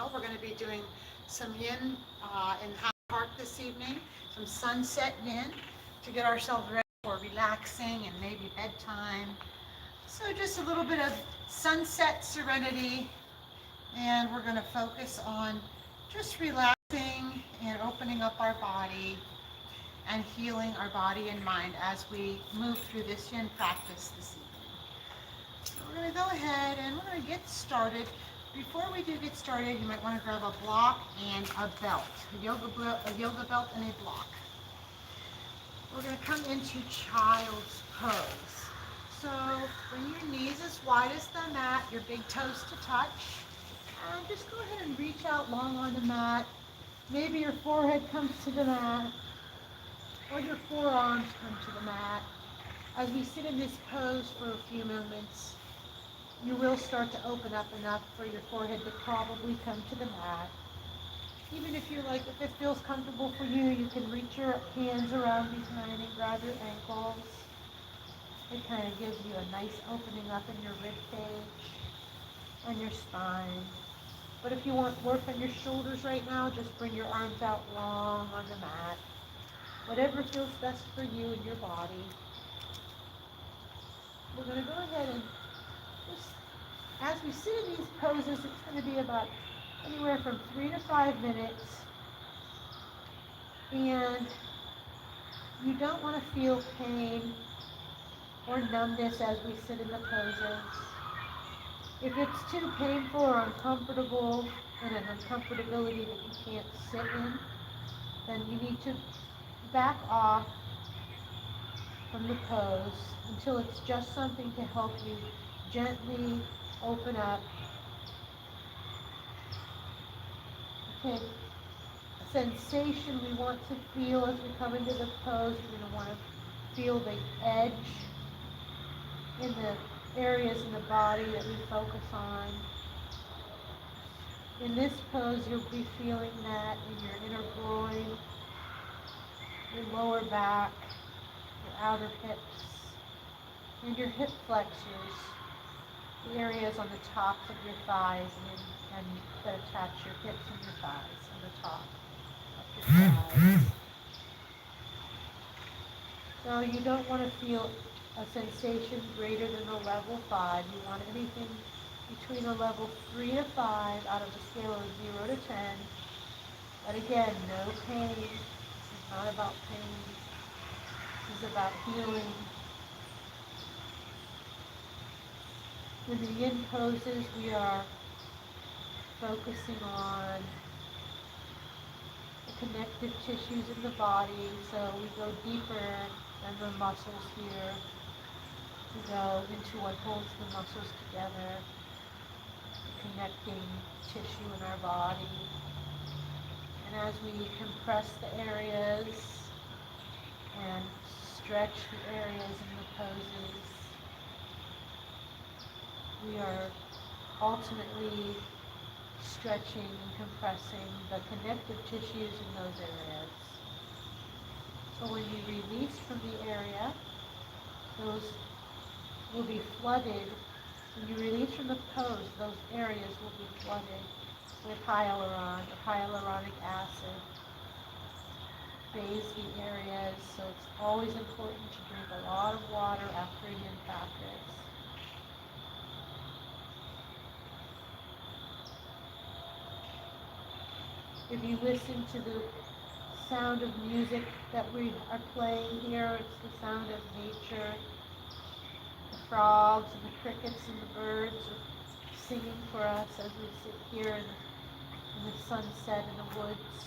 channel. We're going to be doing some yin in High Park this evening, some sunset yin to get ourselves ready for relaxing and maybe bedtime. So just a little bit of sunset serenity, and we're going to focus on just relaxing and opening up our body and healing our body and mind as we move through this yin practice this evening. So we're going to go ahead and we're going to get started. Before we do get started, you might want to grab a block and a belt, a yoga belt and a block. We're going to come into child's pose. So bring your knees as wide as the mat, your big toes to touch, and just go ahead and reach out long on the mat. Maybe your forehead comes to the mat, or your forearms come to the mat. As we sit in this pose for a few moments, you will start to open up enough for your forehead to probably come to the mat. Even if you like, if it feels comfortable for you, you can reach your hands around behind and grab your ankles. It kind of gives you a nice opening up in your rib cage and your spine. But if you want work on your shoulders right now, just bring your arms out long on the mat. Whatever feels best for you and your body. We're going to go ahead and just, as we sit in these poses, it's going to be about anywhere from 3 to 5 minutes. And you don't want to feel pain or numbness as we sit in the poses. If it's too painful or uncomfortable and an uncomfortability that you can't sit in, then you need to back off from the pose until it's just something to help you gently open up. Okay, sensation we want to feel as we come into the pose. You're going to want to feel the edge in the areas in the body that we focus on. In this pose, you'll be feeling that in your inner groin, your lower back, your outer hips, and your hip flexors, the areas on the tops of your thighs and that attach your hips and your thighs on the top of your thighs. So you don't want to feel a sensation greater than a level 5. You want anything between a level 3 to 5 out of a scale of 0 to 10. But again, no pain. This is not about pain. This is about healing. In the yin poses, we are focusing on the connective tissues in the body. So we go deeper than the muscles here. We go into what holds the muscles together, the connecting tissue in our body. And as we compress the areas and stretch the areas in the poses, we are ultimately stretching and compressing the connective tissues in those areas. So when you release from the area, those will be flooded. When you release from the pose, those areas will be flooded with hyaluron or hyaluronic acid. Bathe the areas, so it's always important to drink a lot of water after a yin practice. If you listen to the sound of music that we are playing here, it's the sound of nature. The frogs and the crickets and the birds are singing for us as we sit here in the sunset in the woods.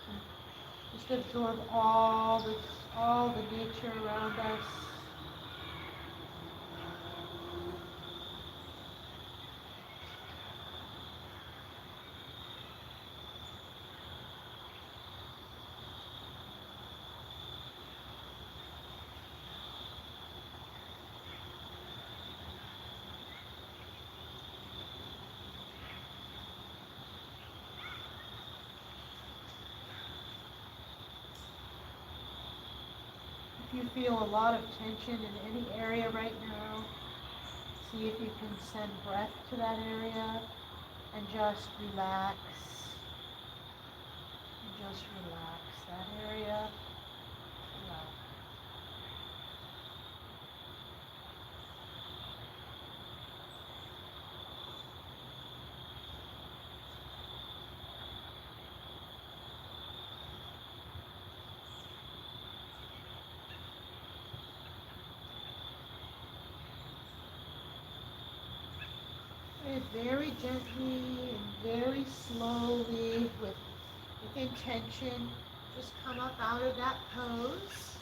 And just absorb all the nature around us. If you feel a lot of tension in any area right now, See if you can send breath to that area and just relax. Just relax that area. Relax. And very gently and very slowly with intention, just come up out of that pose.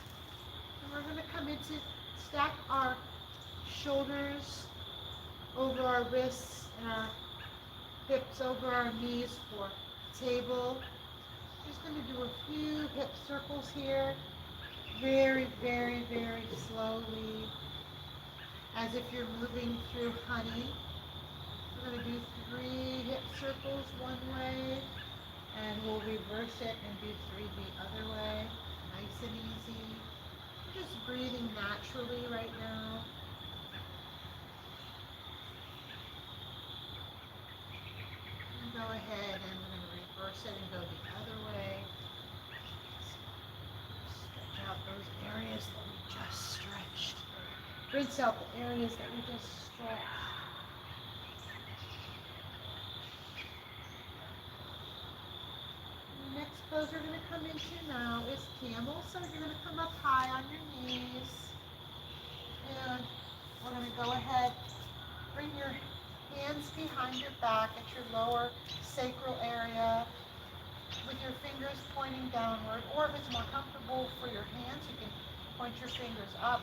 And we're going to come into stack our shoulders over our wrists and our hips over our knees for table. Just going to do a few hip circles here, very, very, very slowly, as if you're moving through honey. We're going to do 3 hip circles one way, and we'll reverse it and do 3 the other way. Nice and easy. Just breathing naturally right now. And go ahead and we're going to reverse it and go the other way. Stretch out those areas that we just stretched. Rinse out the areas that we just stretched. Next pose we're going to come into now is camel. So you're going to come up high on your knees. And we're going to go ahead, bring your hands behind your back at your lower sacral area with your fingers pointing downward. Or if it's more comfortable for your hands, you can point your fingers up.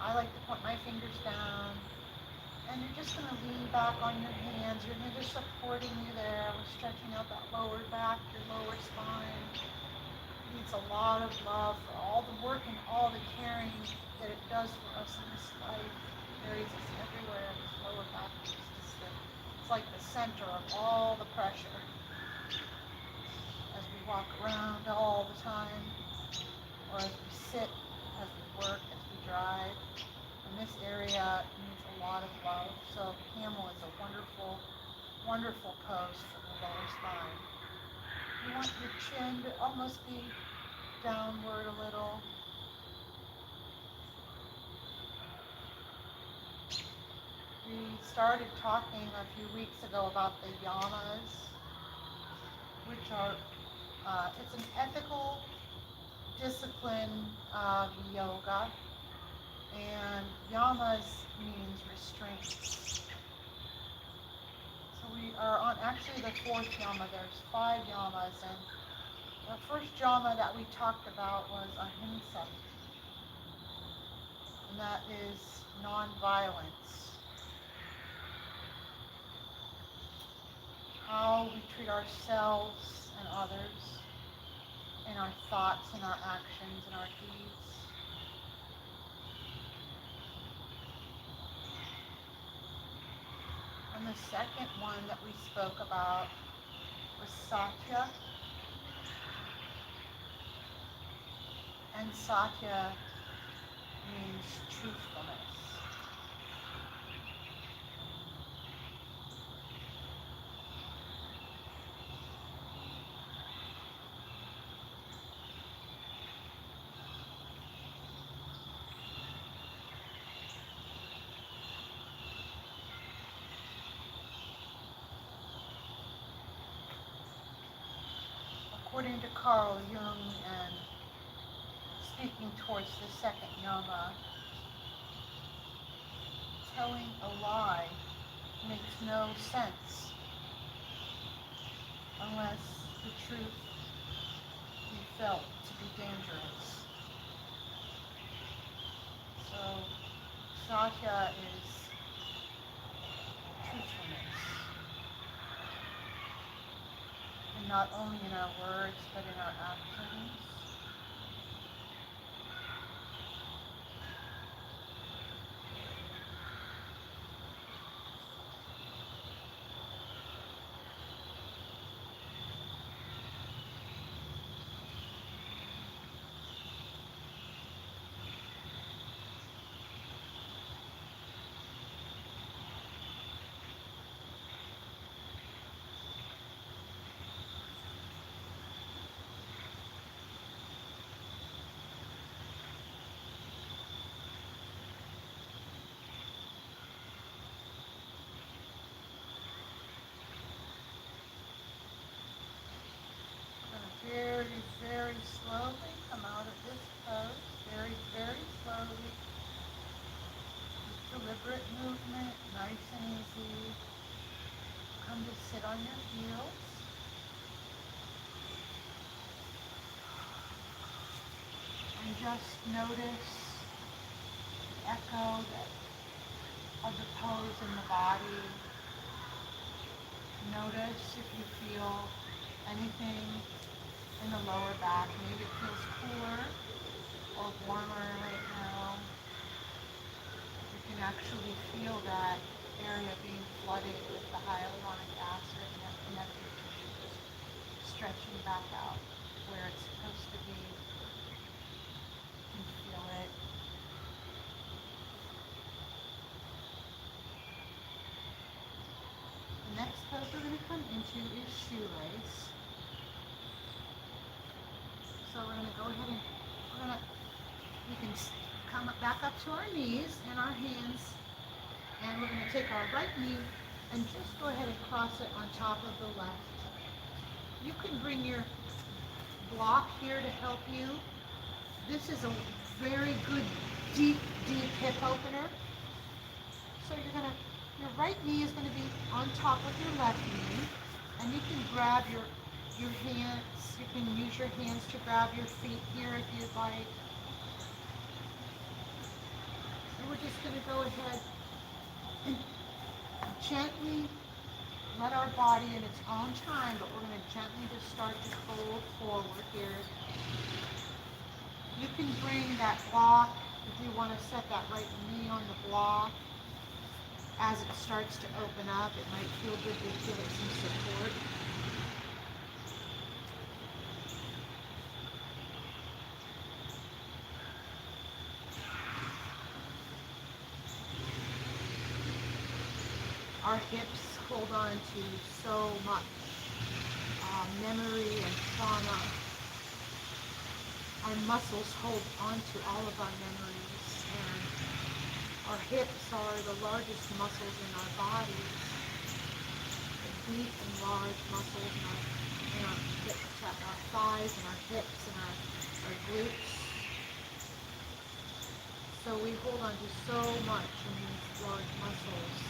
I like to point my fingers down. And you're just going to lean back on your hands. Your hands are supporting you there. We're stretching out that lower back, your lower spine. It needs a lot of love for all the work and all the caring that it does for us in this life. It carries us everywhere. This lower back is just it's like the center of all the pressure as we walk around all the time, or as we sit, as we work, as we drive. And this area needs a lot of love. So camel is a wonderful, wonderful pose for the lower spine. You want your chin to almost be downward a little. We started talking a few weeks ago about the yamas, which are, it's an ethical discipline of yoga. And yamas means restraints. So we are on actually the 4th yama. There's 5 yamas, and the first yama that we talked about was ahimsa, and that is non-violence. How we treat ourselves and others, in our thoughts and our actions and our deeds. And the second one that we spoke about was satya. And satya means truthfulness. According to Carl Jung, and speaking towards the second yama, telling a lie makes no sense unless the truth be felt to be dangerous. So satya is truthfulness. And not only in our words, but in our actions. very slowly come out of this pose. Very, very slowly. Just deliberate movement, nice and easy. Come to sit on your heels. And just notice the echo of the pose in the body. Notice if you feel anything in the lower back. Maybe it feels cooler or warmer right now. You can actually feel that area being flooded with the hyaluronic acid and connective tissue stretching back out where it's supposed to be. You can feel it. The next pose we're going to come into is shoelace. So we're going to go ahead and we can come back up to our knees and our hands, and we're going to take our right knee and just go ahead and cross it on top of the left. You can bring your block here to help you. This is a very good deep hip opener. So your right knee is going to be on top of your left knee, and you can grab your hands. You can use your hands to grab your feet here if you'd like. And we're just going to go ahead and gently let our body in its own time, but we're going to gently just start to fold forward here. You can bring that block, if you want to set that right knee on the block. As it starts to open up, it might feel good to give it some support. Our hips hold on to so much memory and trauma. Our muscles hold on to all of our memories, and our hips are the largest muscles in our bodies. The deep and large muscles in our hips, our thighs and our hips and our glutes. So we hold on to so much in these large muscles.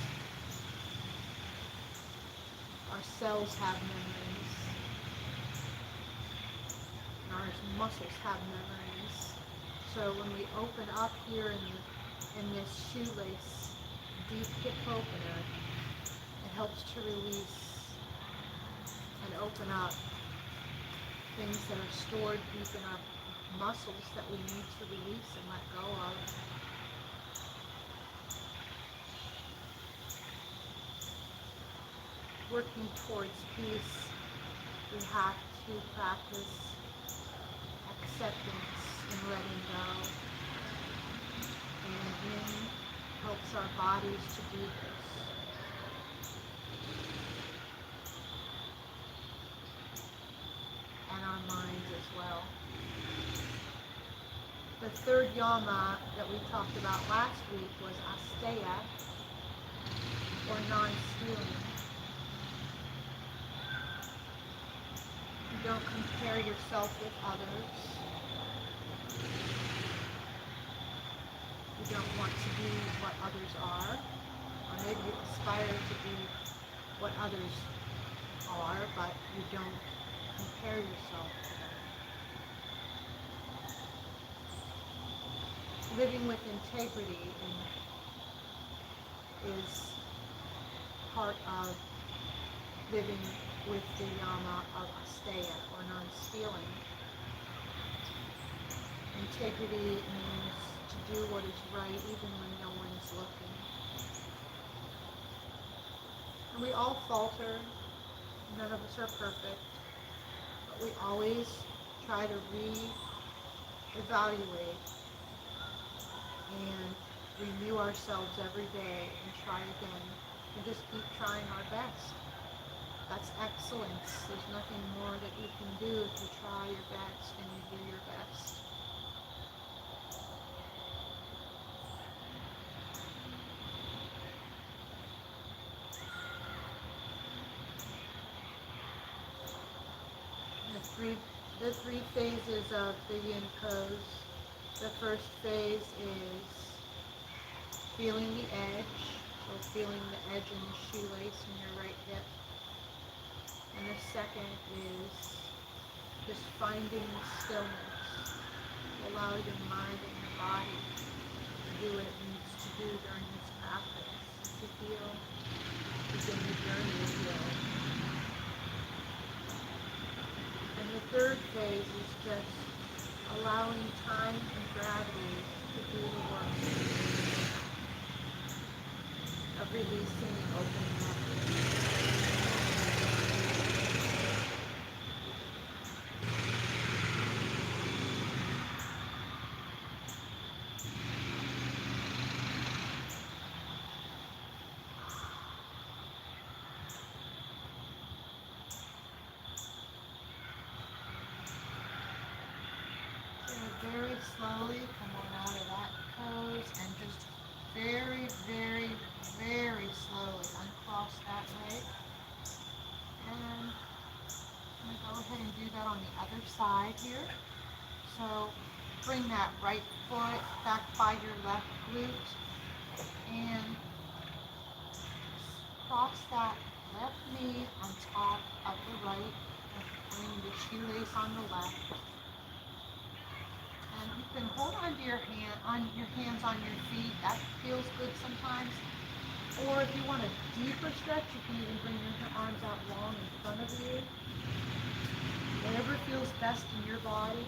Our cells have memories. And our muscles have memories. So when we open up here in this shoelace deep hip opener, it helps to release and open up things that are stored deep in our muscles that we need to release and let go of. Working towards peace, we have to practice acceptance and letting go. And yin helps our bodies to do this. And our minds as well. The third yama that we talked about last week was asteya, or non-stealing. You don't compare yourself with others. You don't want to be what others are, or maybe you aspire to be what others are, but you don't compare yourself to them. Living with integrity is part of living with the yama of asteya, or non-stealing. Integrity means to do what is right even when no one is looking. And we all falter. None of us are perfect. But we always try to re-evaluate and renew ourselves every day and try again. And just keep trying our best. That's excellence. There's nothing more that you can do if you try your best and you do your best. The three the three phases of the yin pose. The first phase is feeling the edge, so feeling the edge in the shoelace in your right hip. And the second is just finding stillness. Allow your mind and your body to do what it needs to do during this practice. To heal, begin the journey of healing. And the third phase is just allowing time and gravity to do the work of releasing and opening up. Very slowly come on out of that pose and just very, very, very slowly uncross that leg. And I'm going to go ahead and do that on the other side here. So bring that right foot back by your left glute and cross that left knee on top of the right and bring the shoelace on the left. And you can hold onto your hands on your feet. That feels good sometimes. Or if you want a deeper stretch, you can even bring your arms out long in front of you. Whatever feels best in your body.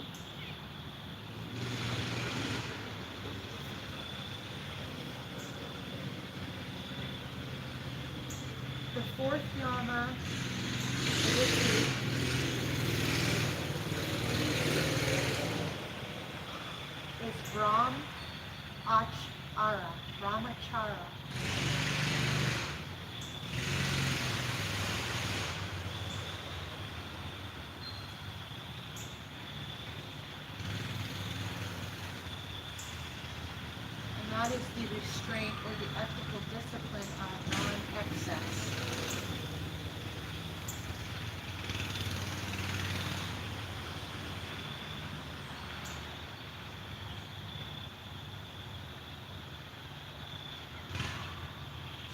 The fourth yama is Brahmachara. And that is the restraint or the ethical discipline of non-excess.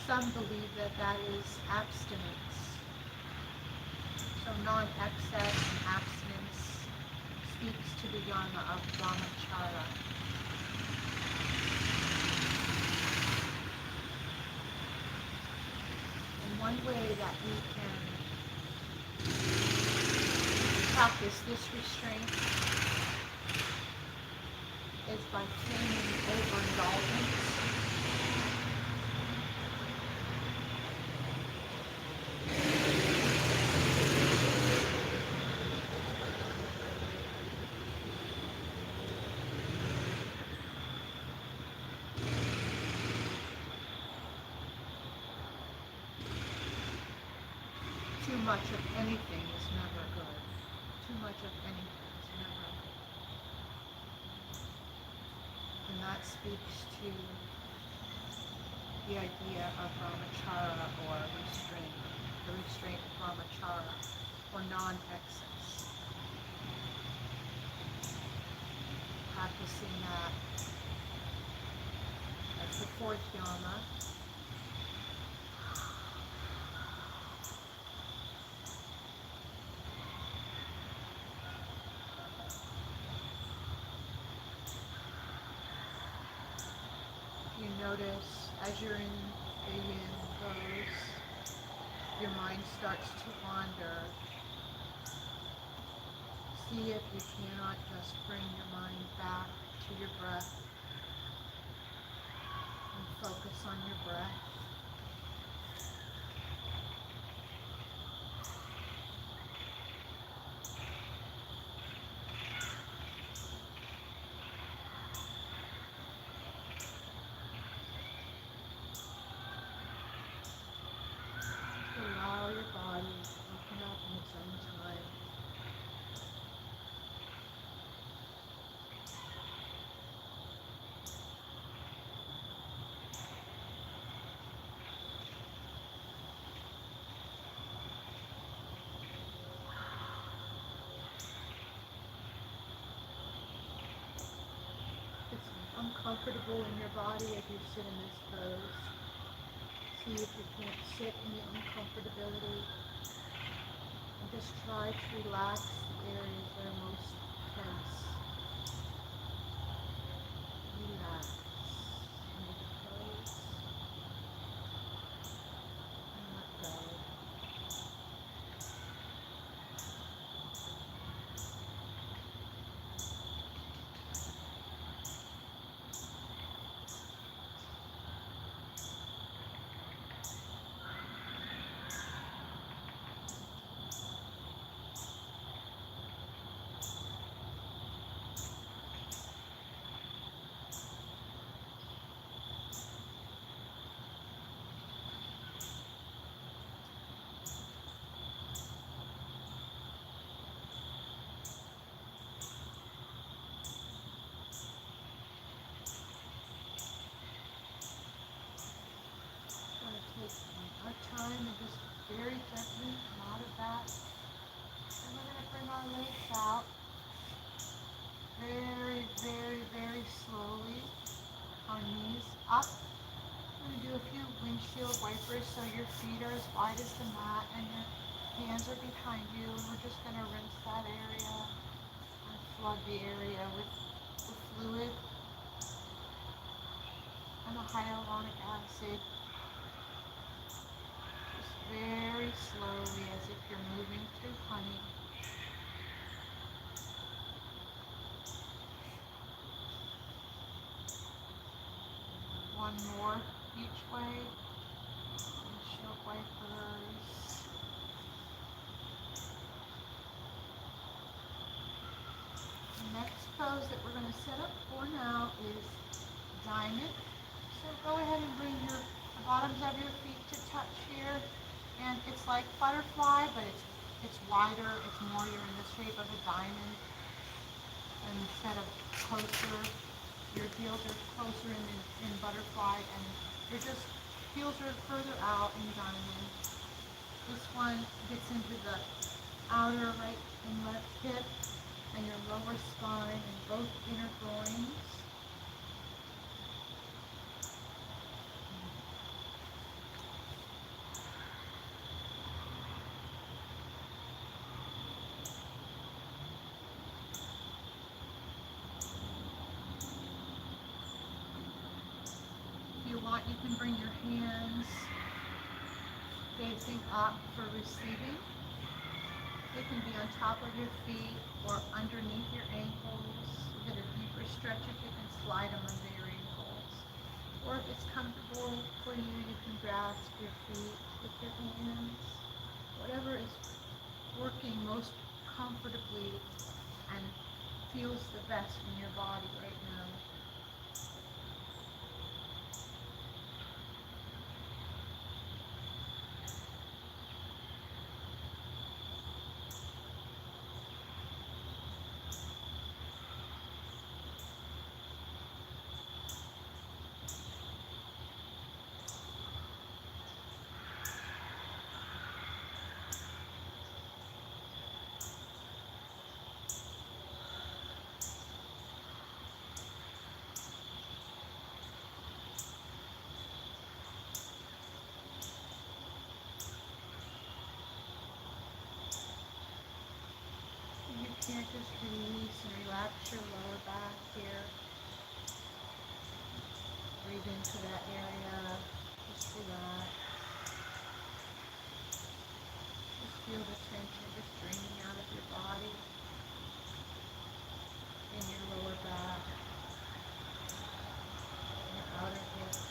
Some believe that that is abstinence. So non-excess and abstinence speaks to the yama of Brahmachara. And one way that we can practice this restraint is by taming overindulgence. Too much of anything is never good. Too much of anything is never good. And that speaks to the idea of Brahmachara or restraint. The restraint of Brahmachara or non-excess. Practicing that as the fourth yama. You notice as you're in the yin pose, your mind starts to wander. See if you cannot just bring your mind back to your breath and focus on your breath. Allow your body to open up in its own time. comfortable in your body as you sit in this pose. See if you can't sit in the uncomfortability. And just try to relax the areas that are most tense. Relax into the pose and let go. Take our time and just very gently come out of that. And we're going to bring our legs out very, very, very slowly. Our knees up. We're going to do a few windshield wipers so your feet are as wide as the mat and your hands are behind you. And we're just going to rinse that area and flood the area with the fluid and the hyaluronic acid. Very slowly, as if you're moving through honey. One more each way. Windshield wipers. The next pose that we're going to set up for now is diamond. So go ahead and bring the bottoms of your feet to touch here. And it's like butterfly, but it's wider, it's more, you're in the shape of a diamond. And instead of closer, your heels are closer in butterfly, and your just heels are further out in diamond. This one gets into the outer right and left hip and your lower spine and both inner groins. You can bring your hands facing up for receiving. They can be on top of your feet or underneath your ankles. You get a deeper stretch if you can slide them under your ankles. Or if it's comfortable for you, you can grasp your feet with your hands. Whatever is working most comfortably and feels the best in your body right now. You can't just release and relax your lower back here. Breathe into that area. Just relax. Just feel the tension just draining out of your body. In your lower back. Your outer hips.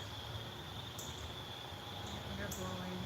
Your inner groin.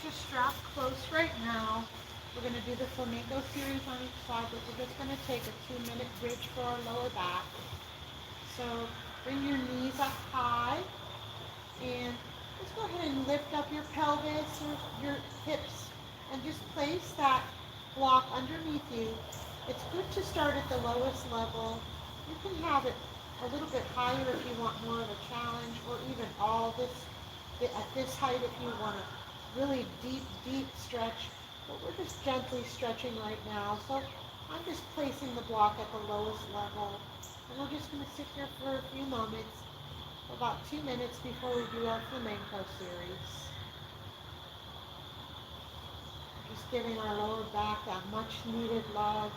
your strap close right now. We're going to do the flamingo series on each side, but we're just going to take a 2-minute bridge for our lower back. So bring your knees up high and just go ahead and lift up your pelvis or your hips and just place that block underneath you. It's good to start at the lowest level. You can have it a little bit higher if you want more of a challenge, or even all this at this height if you want a really deep stretch. But we're just gently stretching right now. So I'm just placing the block at the lowest level. And we're just going to sit here for a few moments, about 2 minutes before we do our flamenco series. Just giving our lower back that much needed love.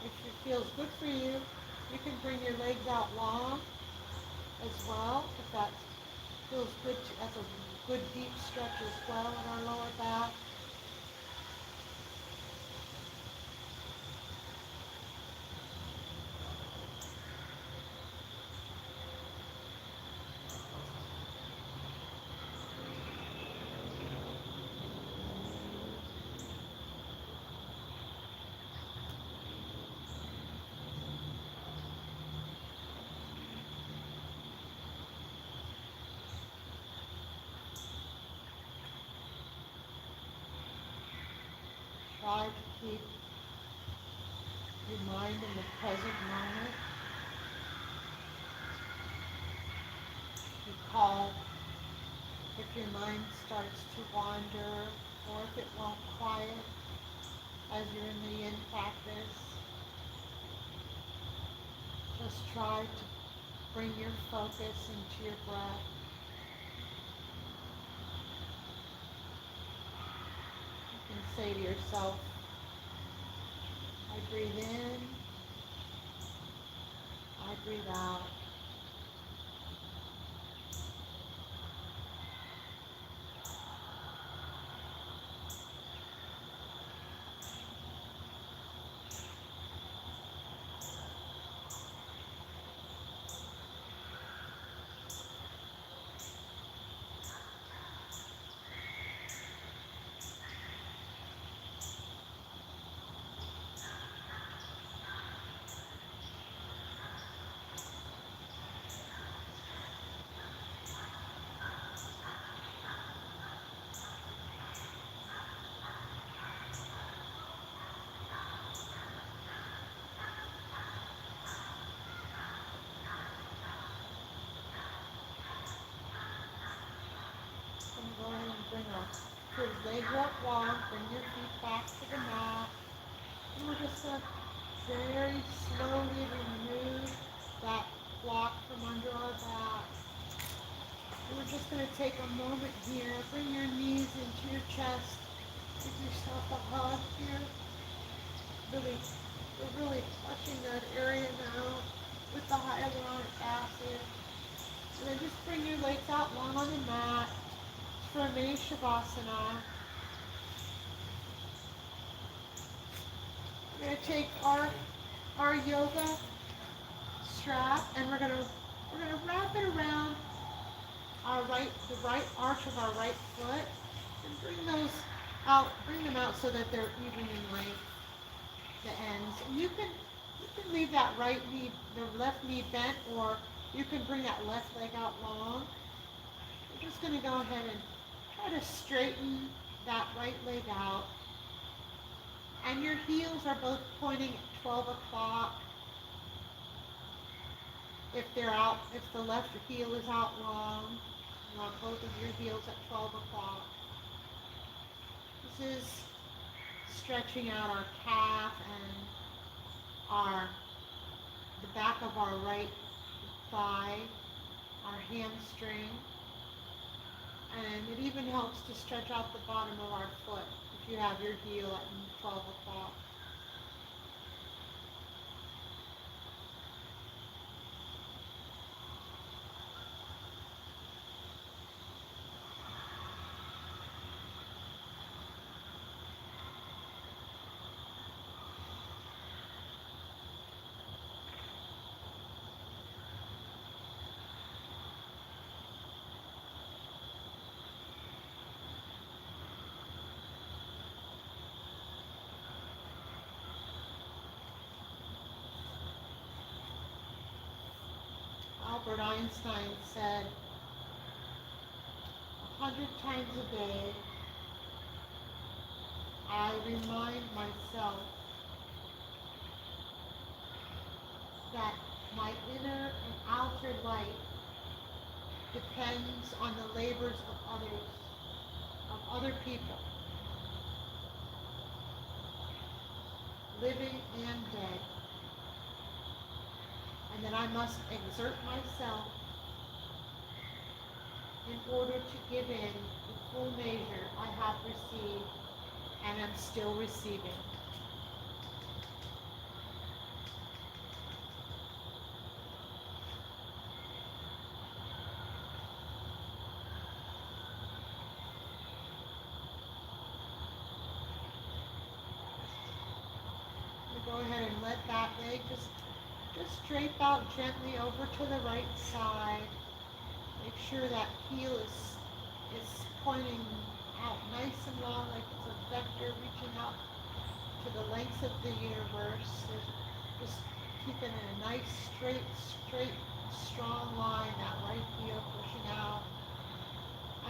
If it feels good for you, you can bring your legs out long as well, if that feels good as a good deep stretch as well in our lower back. Try to keep your mind in the present moment. Recall if your mind starts to wander or if it won't quiet as you're in the yin practice. Just try to bring your focus into your breath. You can say to yourself, I breathe in, I breathe out. Go ahead and bring your legs up long, bring your feet back to the mat. And we're just going to very slowly remove that block from under our back. And we're just going to take a moment here. Bring your knees into your chest. Give yourself a hug here. We're really touching that area now with the hyaluronic acid. And then just bring your legs out long on the mat for a mini shavasana. We're going to take our yoga strap and we're going to wrap it around the right arch of our right foot and bring them out so that they're even in length, the ends. And you can leave that the left knee bent, or you can bring that left leg out long. We're just going to go ahead and try to straighten that right leg out. And your heels are both pointing at 12 o'clock. If the left heel is out long, you want both of your heels at 12 o'clock. This is stretching out our calf and the back of our right thigh, our hamstring. And it even helps to stretch out the bottom of our foot if you have your heel at 12 o'clock. Albert Einstein said, 100 times a day, I remind myself that my inner and outer light depends on the labors of others, of other people, living and dead, and that I must exert myself in order to give in the full measure I have received and am still receiving. Go ahead and let that leg just drape out gently over to the right side. Make sure that heel is pointing out nice and long, like it's a vector reaching out to the length of the universe. Just keeping a nice straight, strong line, that right heel pushing out.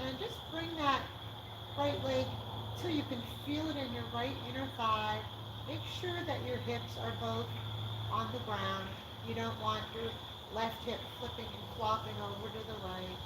And just bring that right leg till you can feel it in your right inner thigh. Make sure that your hips are both on the ground. You don't want your left hip flipping and flopping over to the right.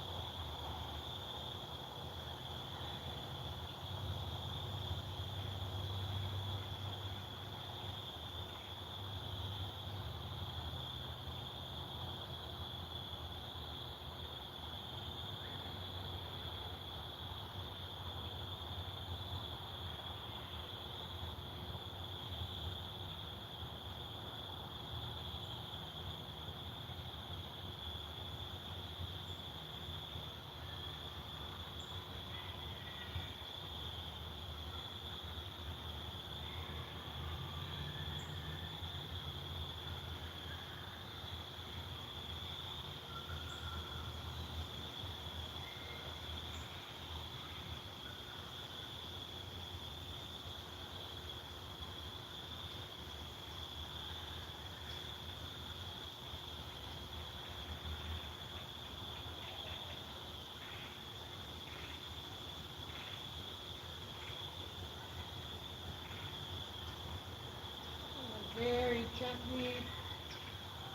Very gently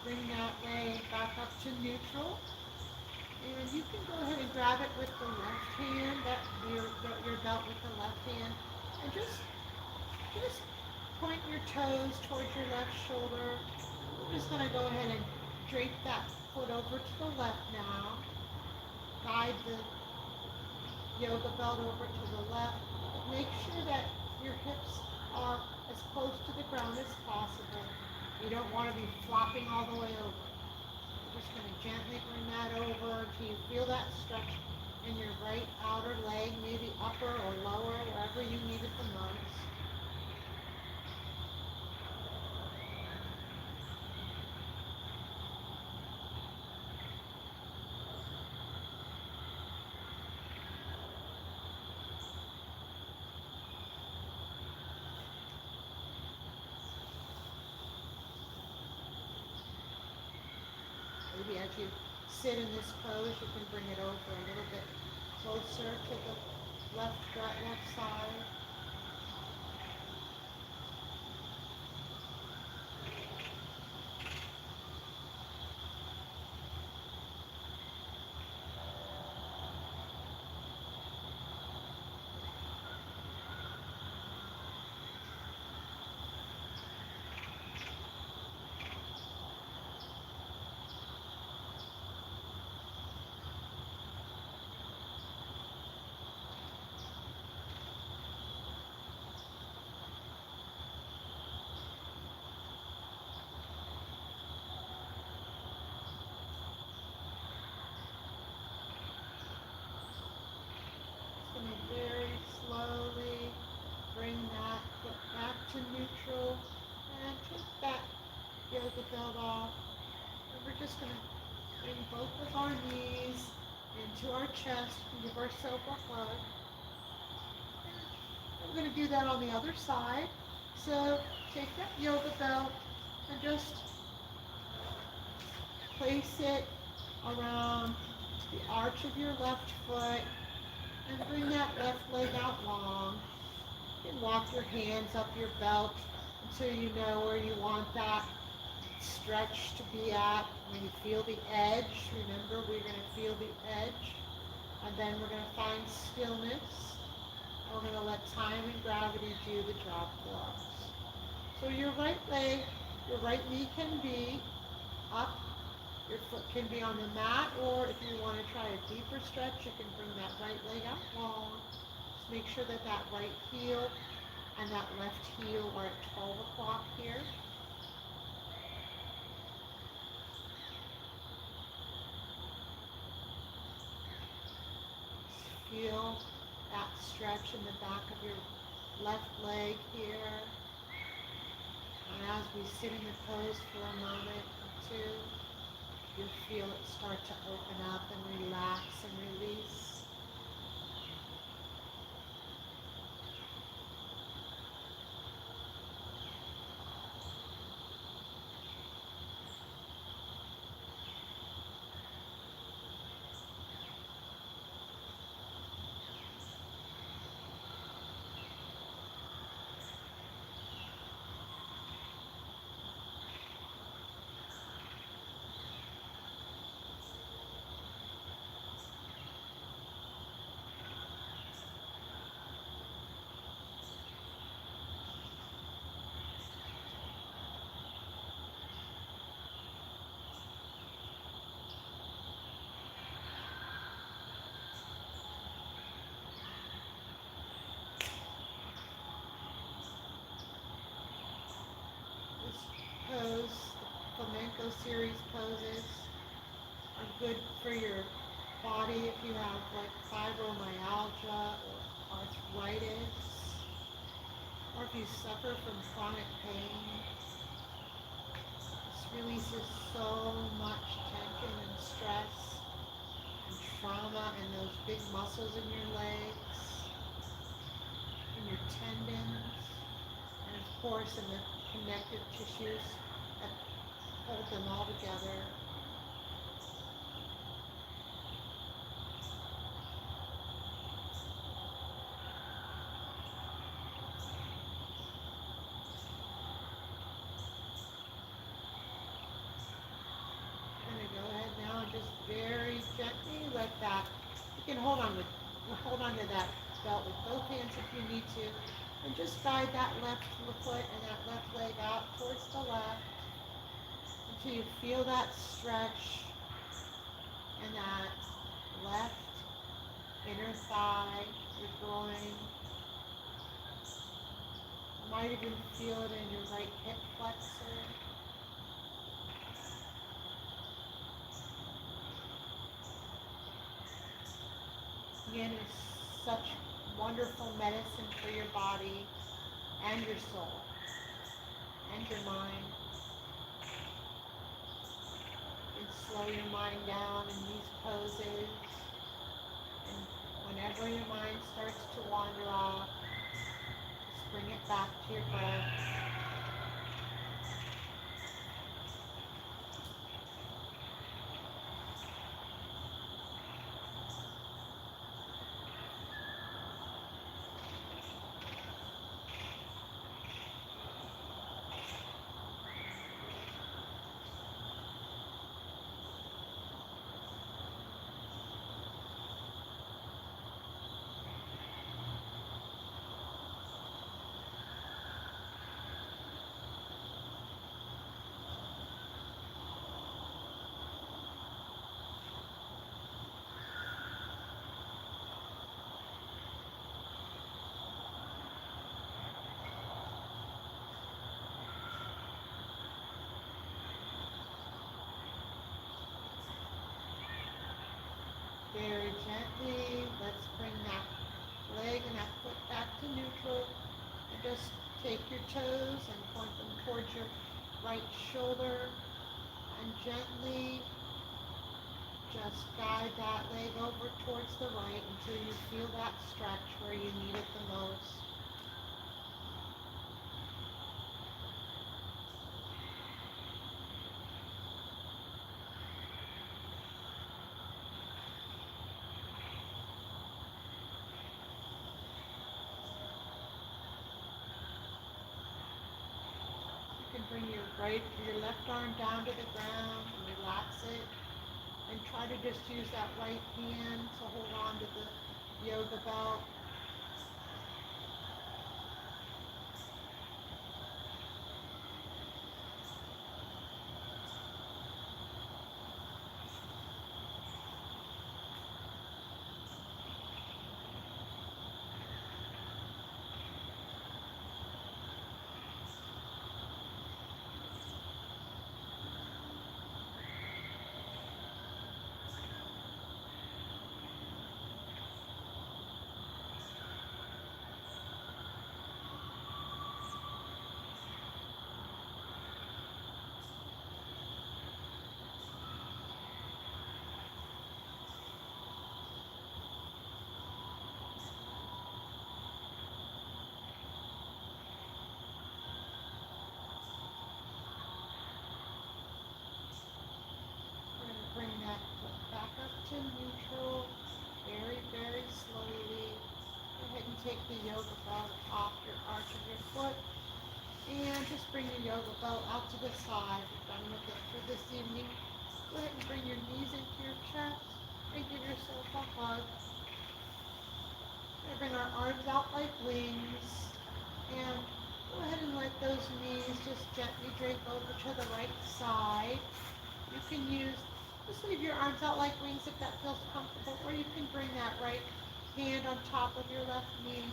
bring that leg back up to neutral. And you can go ahead and grab it with the left hand, your belt with the left hand, and just point your toes towards your left shoulder. I'm just going to go ahead and drape that foot over to the left now. Guide the yoga belt over to the left. Make sure that your hips are as close to the ground as possible. You don't want to be flopping all the way over. You're just going to gently bring that over until you feel that stretch in your right outer leg, maybe upper or lower, wherever you need it the most. Maybe as you sit in this pose, you can bring it over a little bit closer to the left side. Very slowly bring that foot back to neutral and take that yoga belt off. And we're just going to bring both of our knees into our chest and give ourselves a hug. And we're going to do that on the other side. So take that yoga belt and just place it around the arch of your left foot and bring that left leg out long. You can walk your hands up your belt until you know where you want that stretch to be at. When you feel the edge, remember we're going to feel the edge, and then we're going to find stillness, and we're going to let time and gravity do the job for us. So your right leg, your right knee can be up, your foot can be on the mat, or if you want to try a deeper stretch, you can bring that right leg out long. Just make sure that that right heel and that left heel are at 12 o'clock here. Feel that stretch in the back of your left leg here. And as we sit in the pose for a moment or two, you'll feel it start to open up and relax and release. Pose, the flamenco series poses are good for your body if you have like fibromyalgia or arthritis, or if you suffer from chronic pain. This releases so much tension and stress and trauma in those big muscles in your legs, in your tendons, and of course in the connective tissues that hold them all together. I'm going to go ahead now and just very gently let that, you can hold on to that belt with both hands if you need to, and just guide that left foot and that left leg out towards the left until you feel that stretch in that left inner thigh, your groin. You might even feel it in your right hip flexor. Yin is such wonderful medicine for your body and your soul and your mind. You can slow your mind down in these poses, and whenever your mind starts to wander off, just bring it back to your breath. Very gently, let's bring that leg and that foot back to neutral. And just take your toes and point them towards your right shoulder. And gently just guide that leg over towards the right until you feel that stretch where you need it the most. right, your left arm down to the ground and relax it. And try to just use that right hand to hold on to the yoga belt. We're going to bring that foot back up to neutral, very, very slowly. Go ahead and take the yoga belt off your arch of your foot. And just bring your yoga belt out to the side. We're done with it for this evening. Go ahead and bring your knees into your chest and give yourself a hug. We're going to bring our arms out like wings. And go ahead and let those knees just gently drape over to the right side. You can just leave your arms out like wings if that feels comfortable, or you can bring that right hand on top of your left knee.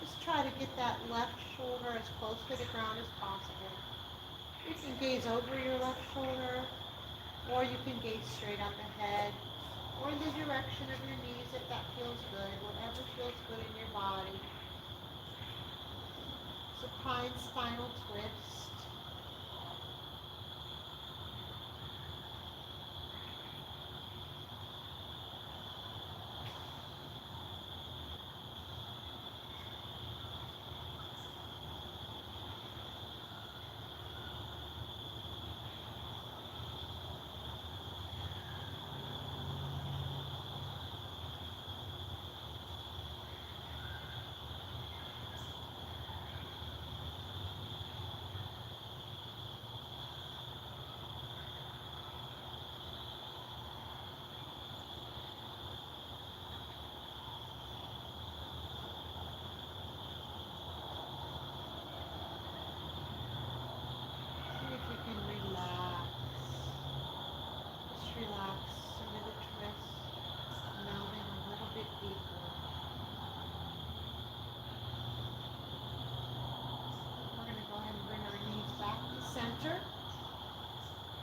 Just try to get that left shoulder as close to the ground as possible. You can gaze over your left shoulder, or you can gaze straight up ahead, or in the direction of your knees if that feels good, whatever feels good in your body. Supine spinal twist. See if you can relax. Just relax into the twist, melting a little bit deeper. We're going to go ahead and bring our knees back to center.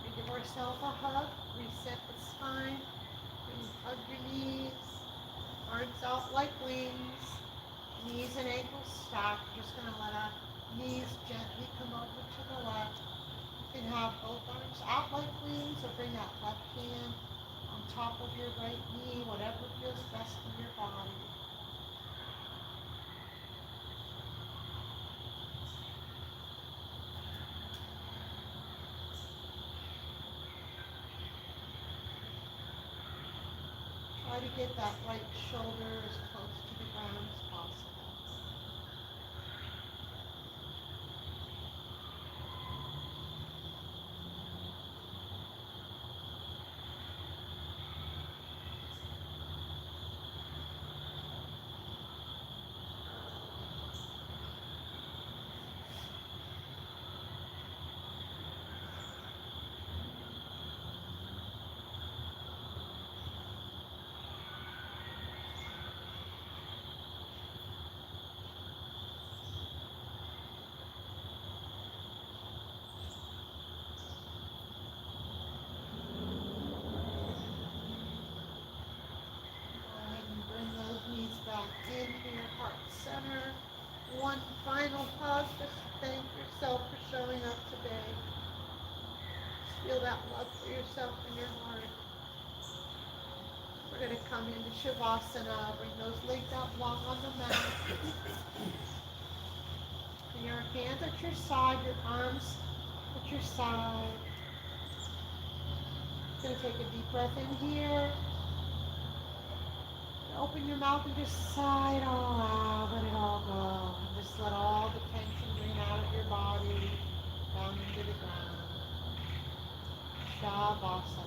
We give ourselves a hug, reset the spine, and hug your knees, arms out like wings, knees and ankles stacked. We're just going to let our knees gently come over to the left. You can have both arms out like wings, or bring that left hand on top of your right knee, whatever feels best in your body. Try to get that right shoulder as close to the ground as possible. Go ahead and bring those knees back into your heart center. One final hug, just thank yourself for showing up today. Just feel that love for yourself in your heart. We're going to come into Shavasana. Bring those legs out long on the mat. And your hands at your side, your arms at your side. Going to take a deep breath in here. And open your mouth and just sigh it all out. Let it all go. And just let all the tension drain out of your body down into the ground. Shavasana.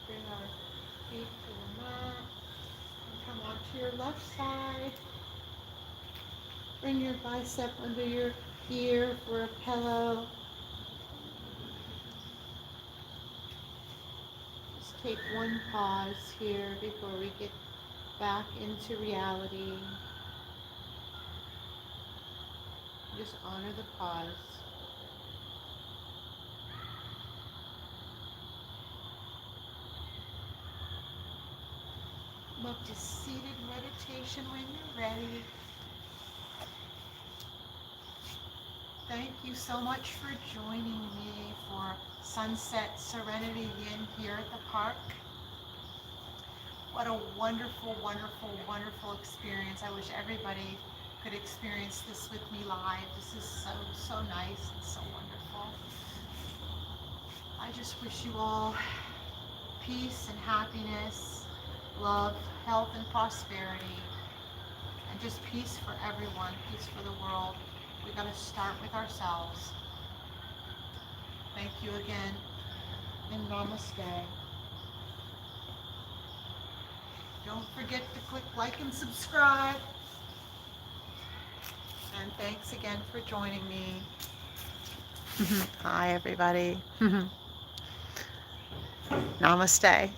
Bring our feet to the mat and come onto your left side. Bring your bicep under your ear for a pillow. Just take one pause here before we get back into reality. Just honor the pause. Move to seated meditation when you're ready. Thank you so much for joining me for Sunset Serenity Yin here at the park. What a wonderful, wonderful, wonderful experience. I wish everybody could experience this with me live. This is so, so nice and so wonderful. I just wish you all peace and happiness, love, health, and prosperity, and just peace for everyone, peace for the world. We got to start with ourselves. Thank you again, and namaste. Don't forget to click like and subscribe. And thanks again for joining me. Hi, everybody. Namaste.